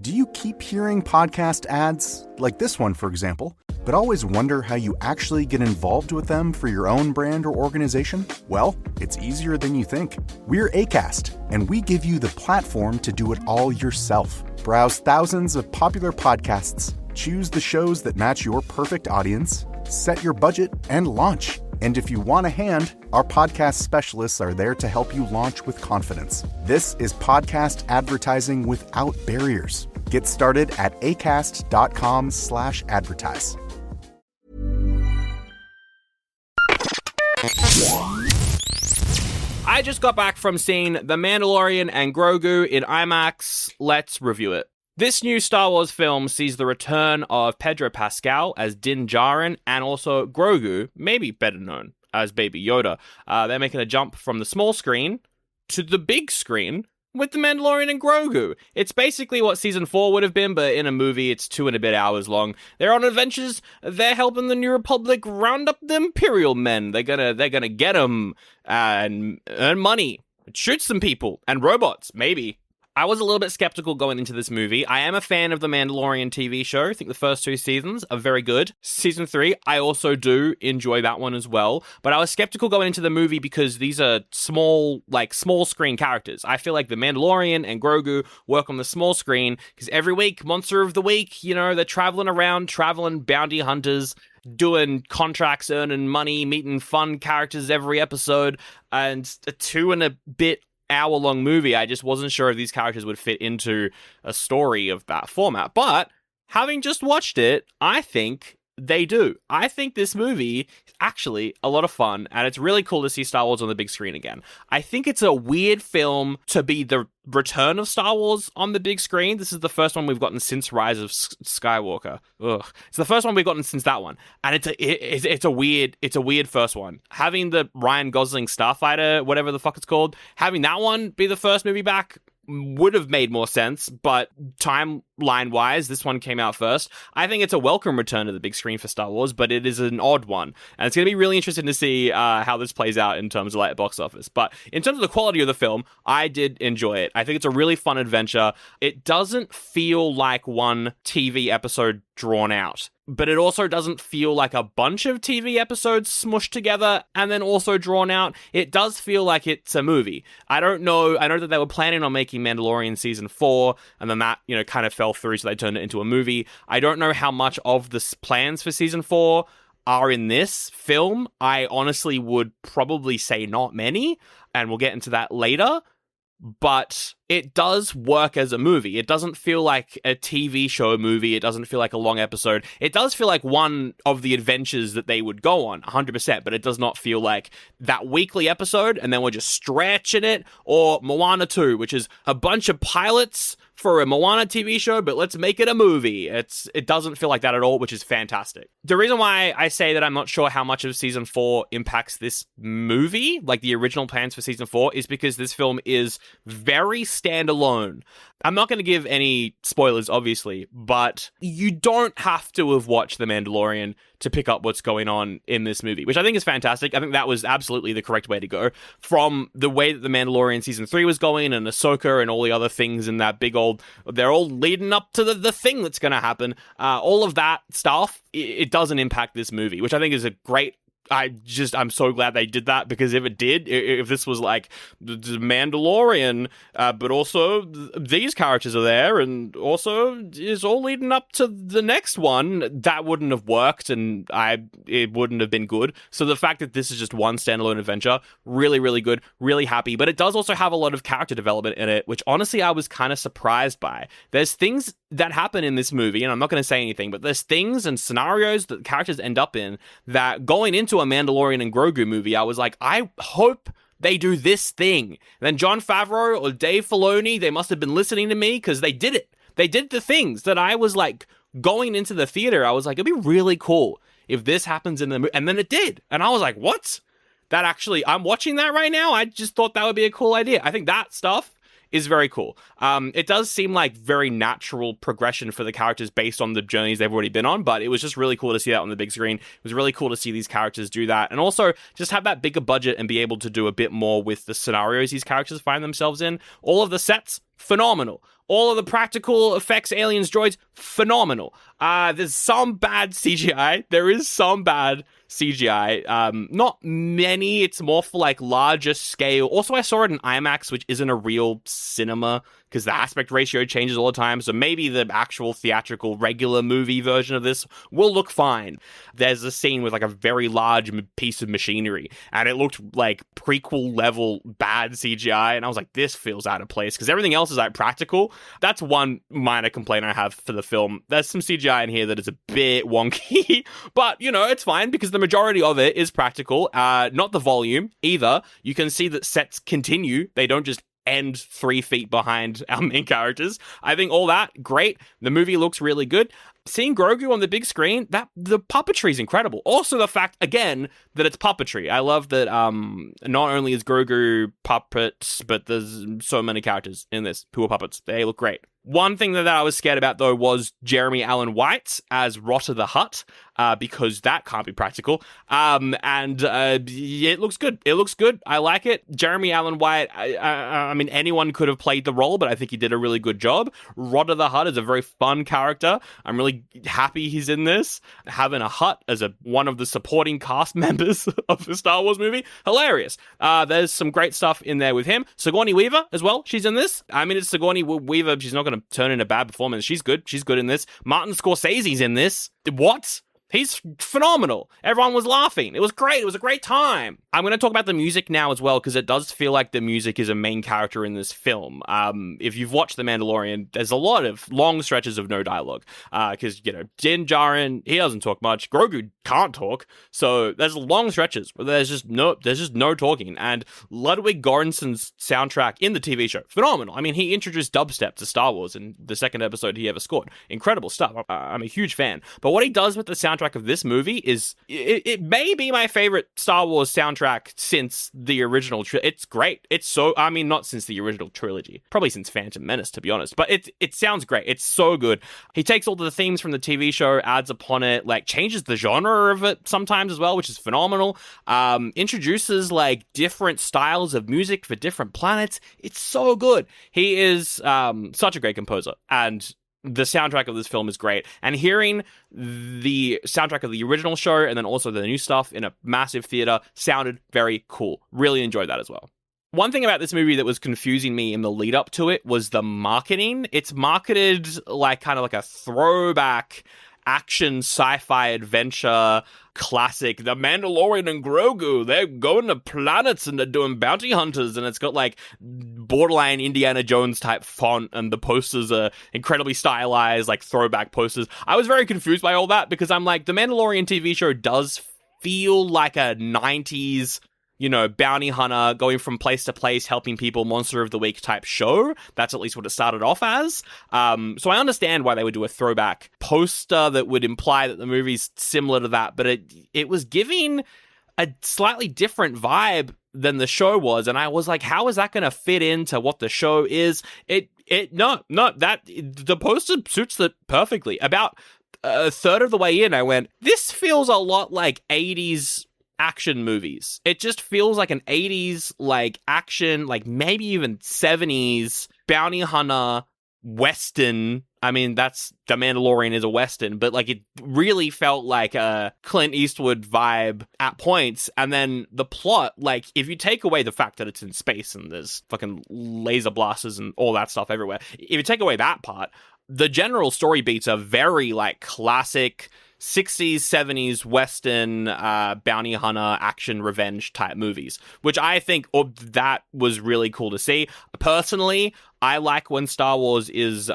Do you keep hearing podcast ads, like this one, for example, but always wonder how you actually get involved with them for your own brand or organization? Well, it's easier than you think. We're Acast, and we give you the platform to do it all yourself. Browse thousands of popular podcasts, choose the shows that match your perfect audience, set your budget, and launch. And if you want a hand, our podcast specialists are there to help you launch with confidence. This is podcast advertising without barriers. Get started at acast.com/advertise. I just got back from seeing The Mandalorian and Grogu in IMAX. Let's review it. This new Star Wars film sees the return of Pedro Pascal as Din Djarin and also Grogu, maybe better known as Baby Yoda. They're making a jump from the small screen to the big screen with The Mandalorian and Grogu. It's basically what Season 4 would have been, but in a movie it's 2 and a bit hours long. They're on adventures. They're helping the New Republic round up the Imperial men. They're gonna get them and earn money, shoot some people, and robots, maybe. I was a little bit skeptical going into this movie. I am a fan of the Mandalorian TV show. I think the first 2 seasons are very good. Season 3, I also do enjoy that one as well. But I was skeptical going into the movie because these are small screen characters. I feel like the Mandalorian and Grogu work on the small screen because every week, Monster of the Week, they're traveling bounty hunters, doing contracts, earning money, meeting fun characters every episode, and a 2 and a bit hour-long movie, I just wasn't sure if these characters would fit into a story of that format. But having just watched it, I think they do. I think this movie is actually a lot of fun, and it's really cool to see Star Wars on the big screen again. I think it's a weird film to be the return of Star Wars on the big screen. This is the first one we've gotten since Rise of Skywalker. It's the first one we've gotten since that one, and it's a weird first one. Having the Ryan Gosling Starfighter, whatever the fuck it's called, having that one be the first movie back would have made more sense, but timeline-wise, this one came out first. I think it's a welcome return to the big screen for Star Wars, but it is an odd one, and it's going to be really interesting to see how this plays out in terms of box office. But in terms of the quality of the film, I did enjoy it. I think it's a really fun adventure. It doesn't feel like one TV episode drawn out, but it also doesn't feel like a bunch of TV episodes smushed together and then also drawn out. It does feel like it's a movie. I don't know. I know that they were planning on making Mandalorian Season 4, and then that, kind of fell through, so they turned it into a movie. I don't know how much of the plans for Season 4 are in this film. I honestly would probably say not many, and we'll get into that later. But it does work as a movie. It doesn't feel like a TV show movie. It doesn't feel like a long episode. It does feel like one of the adventures that they would go on, 100%, but it does not feel like that weekly episode, and then we're just stretching it, or Moana 2, which is a bunch of pilots for a Moana TV show, but let's make it a movie. It doesn't feel like that at all, which is fantastic. The reason why I say that I'm not sure how much of Season 4 impacts this movie, like the original plans for Season 4, is because this film is very standalone. I'm not going to give any spoilers, obviously, but you don't have to have watched The Mandalorian to pick up what's going on in this movie, which I think is fantastic. I think that was absolutely the correct way to go. From the way that The Mandalorian Season 3 was going, and Ahsoka and all the other things in that big old... They're all leading up to the thing that's going to happen. All of that stuff, it doesn't impact this movie, which I think is a great... I'm so glad they did that, because if it did, if this was like the Mandalorian, but also these characters are there, and also is all leading up to the next one, that wouldn't have worked, and it wouldn't have been good. So the fact that this is just one standalone adventure, really, really good, really happy. But it does also have a lot of character development in it, which honestly I was kind of surprised by. There's things that happen in this movie, and I'm not going to say anything, but there's things and scenarios that characters end up in that, going into a Mandalorian and Grogu movie, I was like, I hope they do this thing. And then Jon Favreau or Dave Filoni, they must have been listening to me, because they did it. They did the things that I was like, going into the theater, I was like, it'd be really cool if this happens in the movie. And then it did. And I was like, what? That actually, I'm watching that right now. I just thought that would be a cool idea. I think that stuff is very cool. It does seem like very natural progression for the characters based on the journeys they've already been on, but it was just really cool to see that on the big screen. It was really cool to see these characters do that, and also just have that bigger budget and be able to do a bit more with the scenarios these characters find themselves in. All of the sets, phenomenal. All of the practical effects, aliens, droids, phenomenal. There's some bad CGI. There is some bad CGI. Not many. It's more for like larger scale. Also, I saw it in IMAX, which isn't a real cinema because the aspect ratio changes all the time. So maybe the actual theatrical regular movie version of this will look fine. There's a scene with like a very large piece of machinery and it looked like prequel level bad CGI. And I was like, this feels out of place because everything else is like practical. That's one minor complaint I have for the film. There's some CGI in here that is a bit wonky, but you know, it's fine because the majority of it is practical. Not the volume either. You can see that sets continue. They don't just end 3 feet behind our main characters. I think all that, great. The movie looks really good. Seeing Grogu on the big screen, that the puppetry is incredible. Also, the fact, again, that it's puppetry. I love that not only is Grogu puppets, but there's so many characters in this who are puppets. They look great. One thing that I was scared about, though, was Jeremy Allen White as Rotter the Hutt, because that can't be practical. It looks good. It looks good. I like it. Jeremy Allen White, I mean, anyone could have played the role, but I think he did a really good job. Rotter the Hutt is a very fun character. I'm really happy he's in this. Having a Hutt as one of the supporting cast members of the Star Wars movie, hilarious. There's some great stuff in there with him. Sigourney Weaver as well. She's in this. I mean, it's Sigourney Weaver. She's not going to turn in a bad performance. She's good. She's good in this. Martin Scorsese's in this. What? He's phenomenal. Everyone was laughing. It was great. It was a great time. I'm going to talk about the music now as well, because it does feel like the music is a main character in this film. If you've watched The Mandalorian, there's a lot of long stretches of no dialogue. Because, you know, Din Djarin, he doesn't talk much. Grogu can't talk. So there's long stretches where there's just no talking. And Ludwig Göransson's soundtrack in the TV show, phenomenal. I mean, he introduced dubstep to Star Wars in the second episode he ever scored. Incredible stuff. I'm a huge fan. But what he does with the soundtrack of this movie is it may be my favorite Star Wars soundtrack since the original it's great. It's so, I mean, not since the original trilogy, probably since Phantom Menace, to be honest, but it sounds great. It's so good. He takes all the themes from the TV show, adds upon it, like changes the genre of it sometimes as well, which is phenomenal. Introduces like different styles of music for different planets. It's so good. He is such a great composer, and the soundtrack of this film is great. And hearing the soundtrack of the original show and then also the new stuff in a massive theater sounded very cool. Really enjoyed that as well. One thing about this movie that was confusing me in the lead up to it was the marketing. It's marketed like kind of like a throwback action sci-fi adventure classic, The Mandalorian and Grogu. They're going to planets and they're doing bounty hunters, and it's got like borderline Indiana Jones type font, and the posters are incredibly stylized, like throwback posters. I was very confused by all that because I'm like, the Mandalorian TV show does feel like a 90s, you know, bounty hunter going from place to place, helping people, Monster of the Week type show. That's at least what it started off as. So I understand why they would do a throwback poster that would imply that the movie's similar to that, but it was giving a slightly different vibe than the show was, and I was like, how is that going to fit into what the show is? No, that the poster suits it perfectly. About a third of the way in, I went, this feels a lot like 80s action movies. It just feels like an 80s like action, like maybe even 70s bounty hunter western. I mean, that's The Mandalorian is a western, but like it really felt like a Clint Eastwood vibe at points. And then the plot, like if you take away the fact that it's in space and there's fucking laser blasters and all that stuff everywhere, if you take away that part, the general story beats are very like classic 60s, 70s Western bounty hunter action revenge type movies, which I think that was really cool to see. Personally, I like when Star Wars is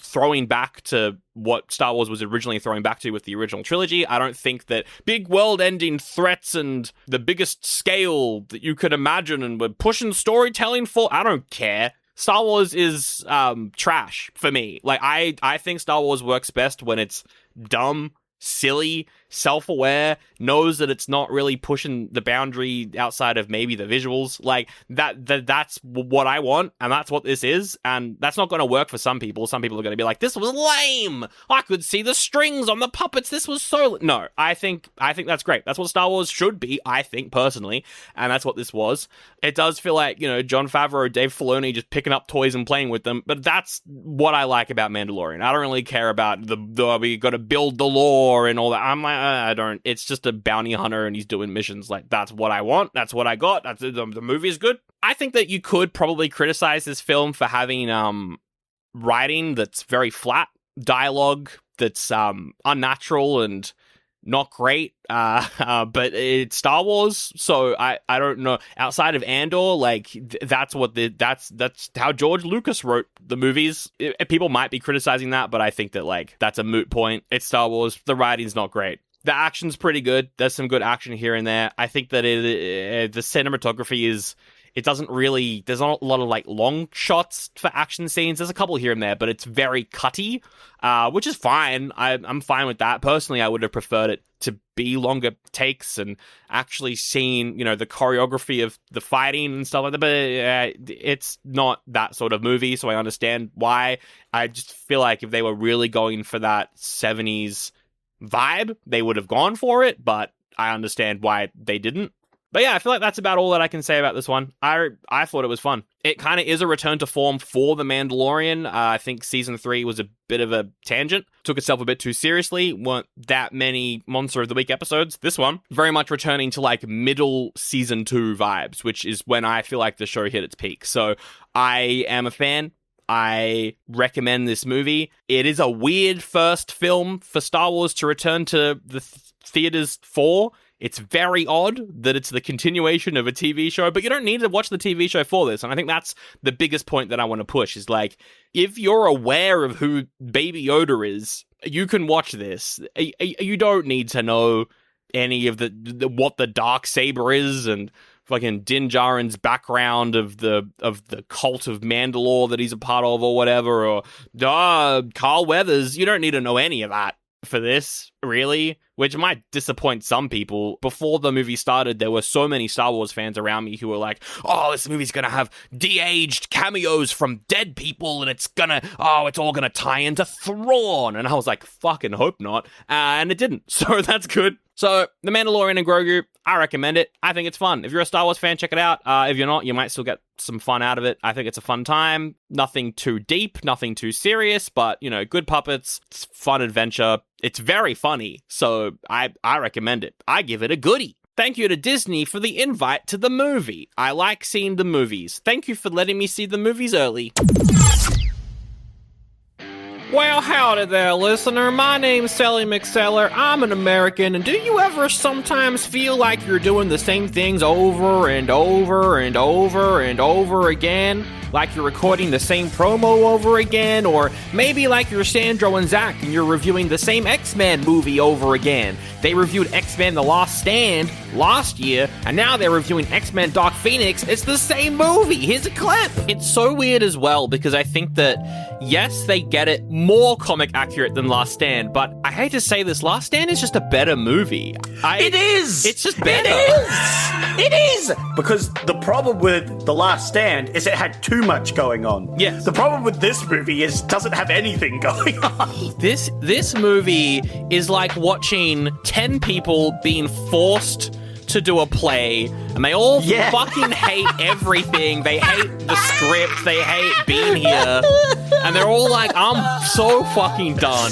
throwing back to what Star Wars was originally throwing back to with the original trilogy. I don't think that big world-ending threats and the biggest scale that you could imagine and we're pushing storytelling for, I don't care. Star Wars is trash for me. Like, I think Star Wars works best when it's dumb, silly, self-aware, knows that it's not really pushing the boundary outside of maybe the visuals. Like, that's what I want, and that's what this is, and that's not going to work for some people. Some people are going to be like, this was lame! I could see the strings on the puppets, this was so... No, I think that's great. That's what Star Wars should be, I think, personally, and that's what this was. It does feel like, Jon Favreau, Dave Filoni just picking up toys and playing with them, but that's what I like about Mandalorian. I don't really care about we got to build the lore and all that. I'm like, I don't. It's just a bounty hunter and he's doing missions. Like, that's what I want. That's what I got. The movie is good. I think that you could probably criticize this film for having writing that's very flat, dialogue that's unnatural and not great. But it's Star Wars, so I don't know. Outside of Andor, like that's how George Lucas wrote the movies. People might be criticizing that, but I think that like that's a moot point. It's Star Wars. The writing's not great. The action's pretty good. There's some good action here and there. I think that the cinematography is... It doesn't really... There's not a lot of, like, long shots for action scenes. There's a couple here and there, but it's very cutty, which is fine. I'm fine with that. Personally, I would have preferred it to be longer takes and actually seen, the choreography of the fighting and stuff like that, but it's not that sort of movie, so I understand why. I just feel like if they were really going for that 70s vibe, they would have gone for it, but I understand why they didn't. But yeah, I feel like that's about all that I can say about this one. I thought it was fun. It kind of is a return to form for The Mandalorian. I think season 3 was a bit of a tangent. Took itself a bit too seriously. Weren't that many Monster of the Week episodes. This one, very much returning to like middle season 2 vibes, which is when I feel like the show hit its peak. So I am a fan. I recommend this movie. It is a weird first film for Star Wars to return to the theaters for. It's very odd that it's the continuation of a TV show, but you don't need to watch the TV show for this. And I think that's the biggest point that I want to push is like, if you're aware of who Baby Yoda is, you can watch this. You don't need to know any of the what the Darksaber is and fucking Din Djarin's background of the cult of Mandalore that he's a part of or whatever, or Carl Weathers. You don't need to know any of that for this, really, which might disappoint some people. Before the movie started, there were so many Star Wars fans around me who were like, oh, this movie's gonna have de-aged cameos from dead people, and it's all gonna tie into Thrawn. And I was like, fucking hope not. And it didn't, so that's good. So, The Mandalorian and Grogu, I recommend it. I think it's fun. If you're a Star Wars fan, check it out. If you're not, you might still get some fun out of it. I think it's a fun time. Nothing too deep, nothing too serious, but, good puppets. It's fun adventure. It's very funny, so I recommend it. I give it a goodie. Thank you to Disney for the invite to the movie. I like seeing the movies. Thank you for letting me see the movies early. Well, howdy there, listener. My name's Sally McSeller. I'm an American, and do you ever sometimes feel like you're doing the same things over and over and over and over again? Like you're recording the same promo over again? Or maybe like you're Sandro and Zach and you're reviewing the same X-Men movie over again. They reviewed X-Men The Last Stand last year, and now they're reviewing X-Men Dark Phoenix. It's the same movie. Here's a clip. It's so weird as well, because I think that, yes, they get it more comic accurate than Last Stand, but I hate to say this, Last Stand is just a better movie. It is! It's just better. It is! Because the problem with The Last Stand is it had too much going on. Yes. The problem with this movie is it doesn't have anything going on. This movie is like watching 10 people being forced to do a play, and they all fucking hate everything. They hate the script. They hate being here. And they're all like, I'm so fucking done.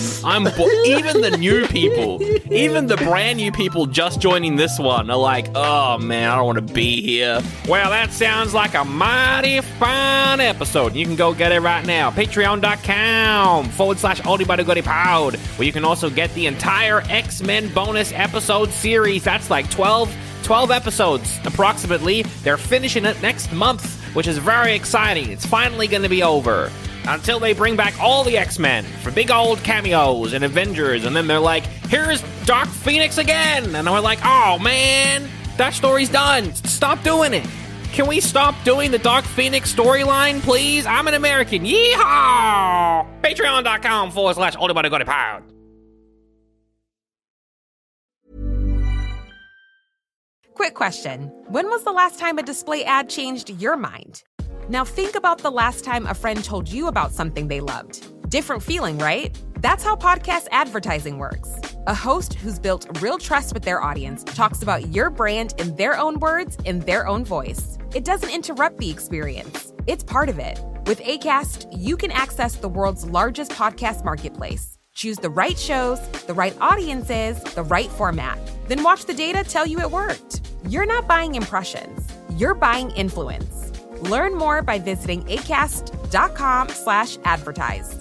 Even the new people, even the brand new people just joining this one are like, oh man, I don't want to be here. Well, that sounds like a mighty fine episode. You can go get it right now. Patreon.com/Oldie by the Goodie Pod, where you can also get the entire X-Men bonus episode series. That's like 12 episodes, approximately. They're finishing it next month, which is very exciting. It's finally going to be over. Until they bring back all the X-Men for big old cameos and Avengers, and then they're like, here's Dark Phoenix again! And we're like, oh man, that story's done. Stop doing it. Can we stop doing the Dark Phoenix storyline, please? I'm an American. Yeehaw! Patreon.com/Oldie by the Goodie Pod. Quick question. When was the last time a display ad changed your mind? Now think about the last time a friend told you about something they loved. Different feeling, right? That's how podcast advertising works. A host who's built real trust with their audience talks about your brand in their own words, in their own voice. It doesn't interrupt the experience. It's part of it. With Acast, you can access the world's largest podcast marketplace. Choose the right shows, the right audiences, the right format. Then watch the data tell you it worked. You're not buying impressions. You're buying influence. Learn more by visiting acast.com/advertise.